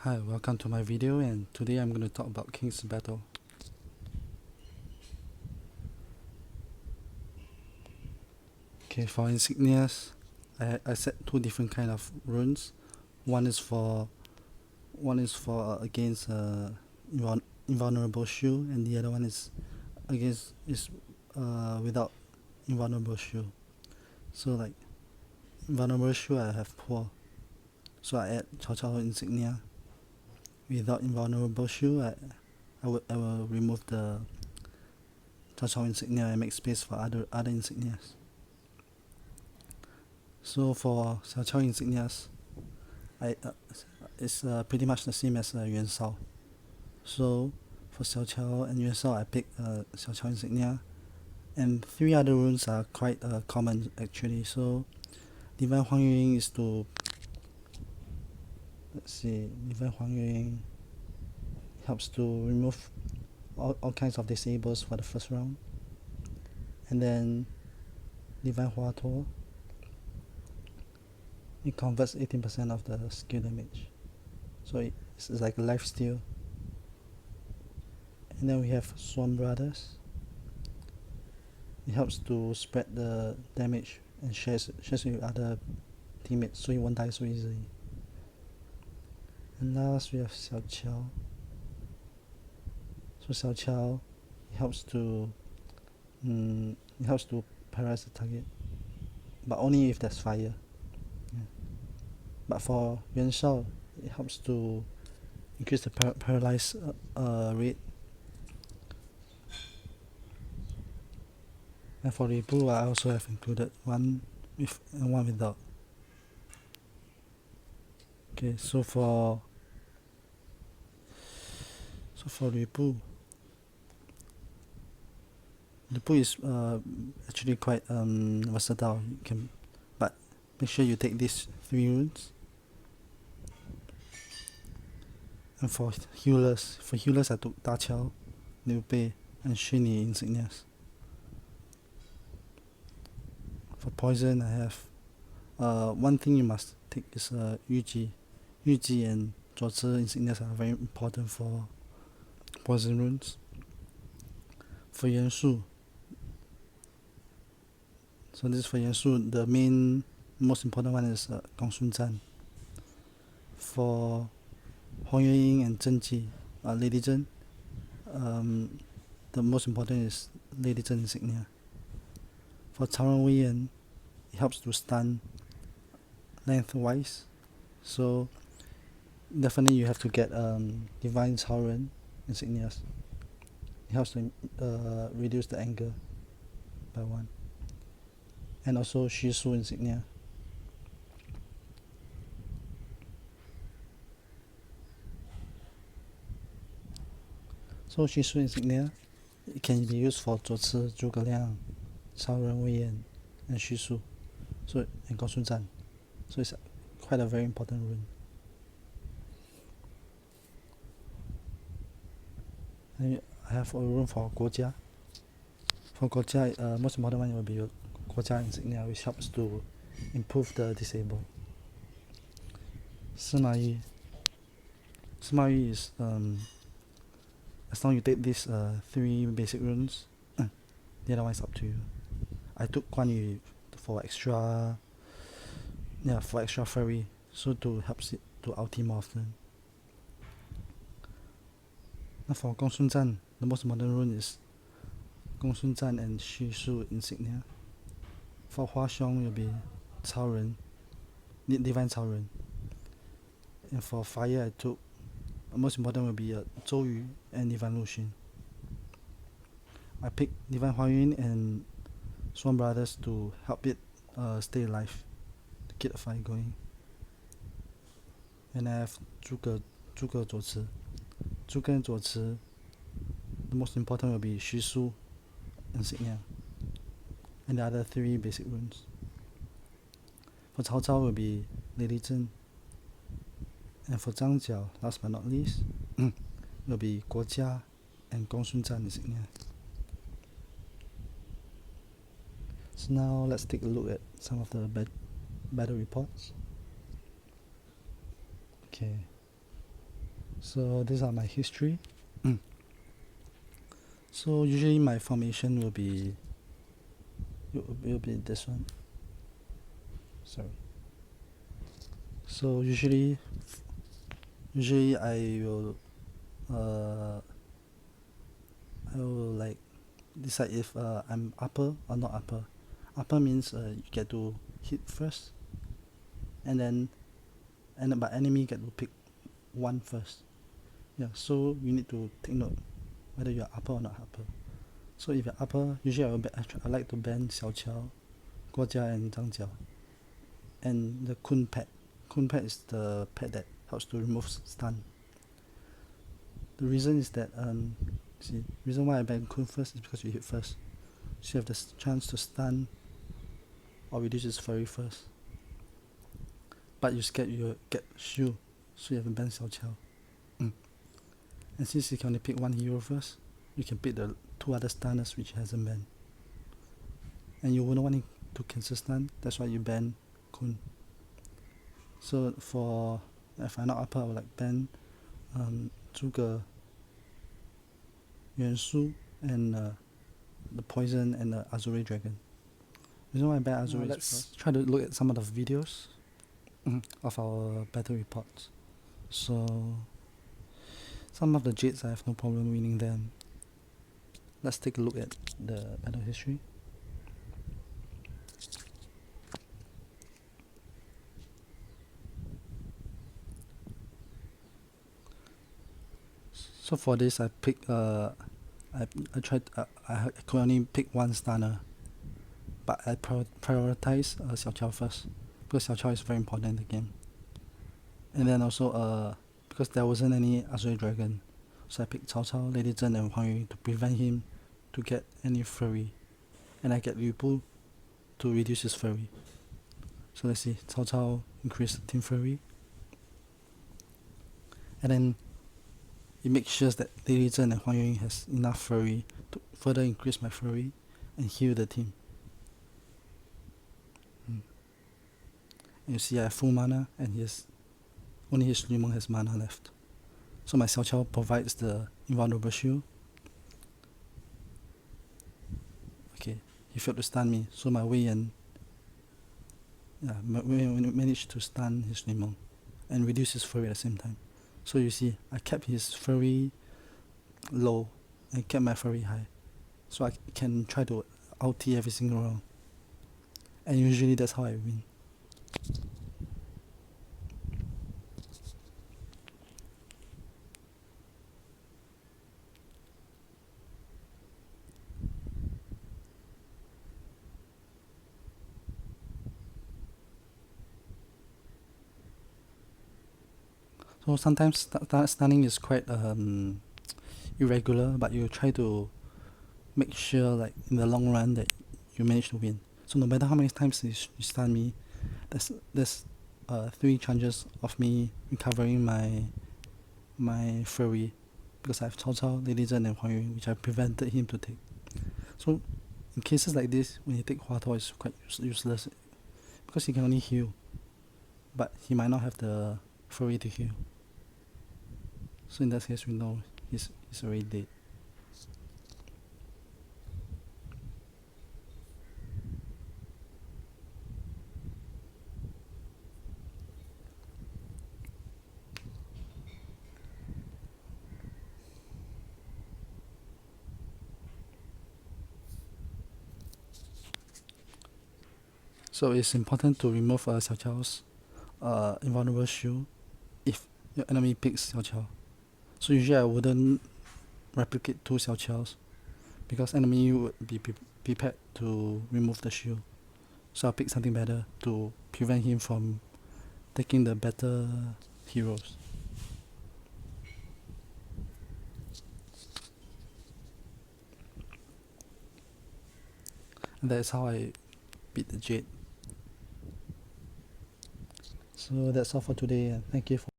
Hi, welcome to my video, and today I'm going to talk about King's Battle. Okay, for Insignias, I set two different kind of runes. One is for against invulnerable shield, and the other one is against without invulnerable shield. So like invulnerable shield I have poor, so I add Cao Cao Insignia. Without invulnerable shield, I will remove the Cao Cao Insignia and make space for other insignias. So for Xiao Qiao Insignias, it's pretty much the same as Yuan Shao. So for Xiao Qiao and Yuan Shao, I pick Xiao Qiao Insignia, and three other runes are quite common actually. So Divine Huang Yueying is to, Divine Huang Yueying helps to remove all kinds of disables for the first round, and then Divine Hua Tuo, it converts 18% of the skill damage, so it's like a life steal. And then we have Swan Brothers. It helps to spread the damage and shares with other teammates, so you won't die so easily. And last we have Xiao Qiao. So Xiao Qiao, it helps to paralyze the target, but only if there's fire. Yeah. But for Yuan Shao, it helps to increase the paralyze rate. And for Ribu, I also have included one with and one without. Okay, so for Ribu is actually quite versatile. But make sure you take these three runes. And for healers, I took Da Qiao, Liu Bei, and Shini Insignias. For poison, I have one thing you must take is Yu Ji. Yu Ji and Zhuo Zi Insignias are very important for poison runes. For Yuan Shu, so this is for Yuan Shu, the most important one is Gong Sun Zhan. For Huang Yueying and Zhen Ji, Lady Zhen, the most important is Lady Zhen Insignia. For Cao Ren Wei Yan, it helps to stun lengthwise, so definitely you have to get Divine Cao Ren Insignias. It helps to reduce the anger by 1. And also Shi Su Insignia. So Shi Su Insignia, it can be used for Zhuo Ci, Zhuge Liang, Cao Ren Wei Yan, and Shi Su, and Gong Sun Zhan. So it's quite a very important rune. And I have a rune for Guojia. For Guojia, most important one will be your Guojia Insignia, which helps to improve the disable. Sima Yi is as long as you take these 3 basic runes, the other one is up to you. I took Guan Yu for extra fairy, so to help it to ulti more often. Now for Gong Sun Zhan, the most important rune is Gong Sun Zhan and Shi Su Insignia. For Hua Xiong, will be Cao Ren, Divine Cao Ren. And for fire, I took the most important will be Zhou Yu and Divine Lu Xun. I picked Divine Huang Yueying and Swan Brothers to help it stay alive, to keep the fire going. And I have Zhuge Zhuo Ci. Zhuge and Zhuo Ci, the most important will be Shi Su Insignia, and the other 3 basic runes. For Cao Cao will be Lady Zhen. And for Zhang Jiao, last but not least, will be Guojia and Gong Sun Zhan Insignia. So now let's take a look at some of the battle reports. Okay. So these are my history. So usually my formation will be this one. Sorry. So usually uh, I will like decide if I'm upper or not upper. Upper means you get to hit first, and then but enemy get to pick one first. Yeah, so you need to take note whether you're upper or not upper. So if you're upper, usually I like to ban Xiao Qiao, Guojia and Zhang Jiao, and the Kun pet. Kun pet is the pet that helps to remove stun. The reason is that reason why I ban Kun first is because you hit first, so you have the chance to stun or reduce his furry first. But you're scared you get shield, so you have to ban Xiao Qiao. And since you can only pick one hero first, you can pick the two other stunners which hasn't banned. And you wouldn't want him to cancel stun, that's why you ban Kun. So if I'm not upper, I would like ban Zhuge, Yuan Shu, and the poison and the Azure Dragon. Reason why I ban Azure let's try to look at some of the videos of our battle reports. So some of the Jades I have no problem winning them. Let's take a look at the battle history. So for this I pick I tried I could only pick one stunner, but I prioritize Xiao Qiao first because Xiao Qiao is very important in the game. And then also because there wasn't any Azure Dragon, so I picked Cao Cao, Lady Zhen and Huang Yun to prevent him to get any furry, and I get Yu Bu to reduce his furry. So let's see, Cao Cao increase team furry, and then it makes sure that Lady Zhen and Huang Yun has enough furry to further increase my furry and heal the team. And you see I have full mana and only his Lumon has mana left. So my Xiao Qiao provides the invulnerable shield. Okay, he failed to stun me, so my Wei Yan managed to stun his Lumon and reduce his furry at the same time. So you see, I kept his furry low and kept my furry high, so I can try to ulti every single round. And usually that's how I win. So sometimes stunning is quite irregular, but you try to make sure like in the long run that you manage to win. So no matter how many times you stun me, there's 3 chances of me recovering my furry, because I have Cao Cao, Lady Zhen and Huang Yun, which I prevented him to take. So in cases like this, when you take Hua Tuo, it's quite useless because he can only heal, but he might not have the furry to heal. So in that case, we know he's already dead. So it's important to remove Xiao Qiao's invulnerable shield if your enemy picks Xiao Qiao. So usually I wouldn't replicate 2 Xiao Qiaos because enemy would be prepared to remove the shield. So I'll pick something better to prevent him from taking the better heroes. And that's how I beat the Jade. So that's all for today, and thank you for